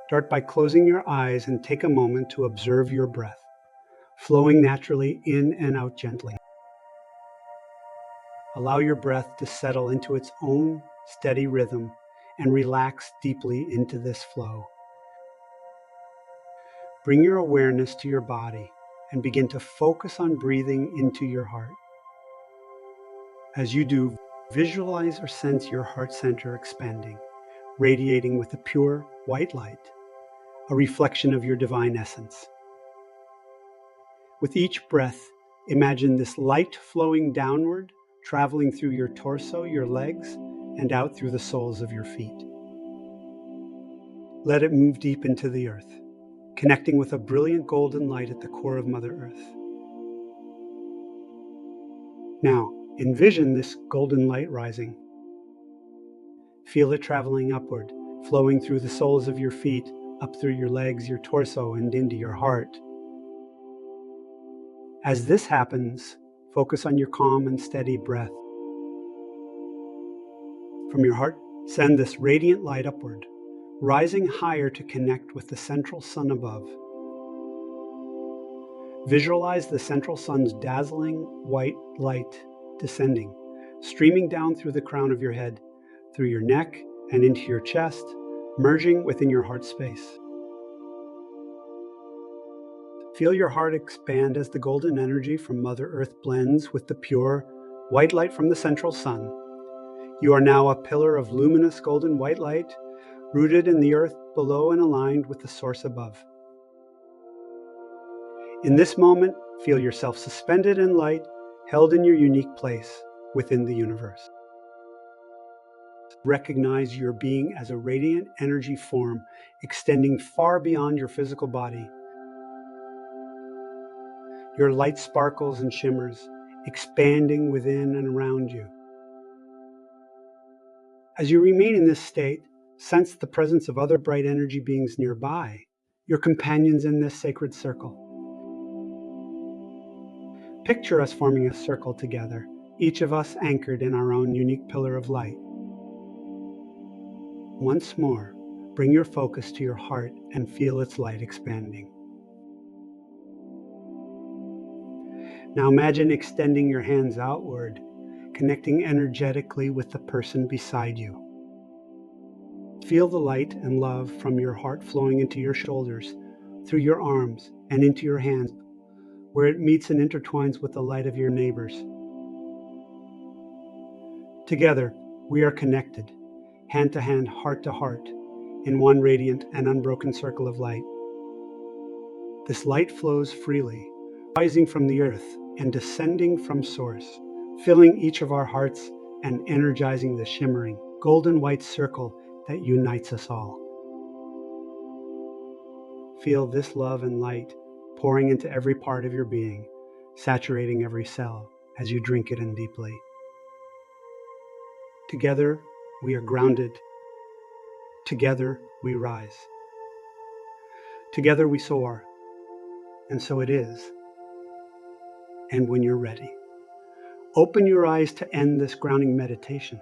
Start by closing your eyes and take a moment to observe your breath, flowing naturally in and out gently. Allow your breath to settle into its own steady rhythm and relax deeply into this flow. Bring your awareness to your body and begin to focus on breathing into your heart. As you do, visualize or sense your heart center expanding, radiating with a pure white light, a reflection of your divine essence. With each breath, imagine this light flowing downward, traveling through your torso, your legs, and out through the soles of your feet. Let it move deep into the earth, connecting with a brilliant golden light at the core of Mother Earth. Now, envision this golden light rising. Feel it traveling upward, flowing through the soles of your feet, up through your legs, your torso, and into your heart. As this happens, focus on your calm and steady breath. From your heart, send this radiant light upward, rising higher to connect with the central sun above. Visualize the central sun's dazzling white light descending, streaming down through the crown of your head, through your neck and into your chest, merging within your heart space. Feel your heart expand as the golden energy from Mother Earth blends with the pure white light from the central sun. You are now a pillar of luminous golden white light, rooted in the earth below and aligned with the source above. In this moment, feel yourself suspended in light, held in your unique place within the universe. Recognize your being as a radiant energy form extending far beyond your physical body. Your light sparkles and shimmers, expanding within and around you. As you remain in this state, sense the presence of other bright energy beings nearby, your companions in this sacred circle. Picture us forming a circle together, each of us anchored in our own unique pillar of light. Once more, bring your focus to your heart and feel its light expanding. Now imagine extending your hands outward, connecting energetically with the person beside you. Feel the light and love from your heart flowing into your shoulders, through your arms, and into your hands, where it meets and intertwines with the light of your neighbors. Together, we are connected, hand to hand, heart to heart, in one radiant and unbroken circle of light. This light flows freely, rising from the earth and descending from source, filling each of our hearts and energizing the shimmering, golden white circle that unites us all. Feel this love and light pouring into every part of your being, saturating every cell as you drink it in deeply. Together, we are grounded. Together, we rise. Together, we soar. And so it is. And when you're ready, open your eyes to end this grounding meditation.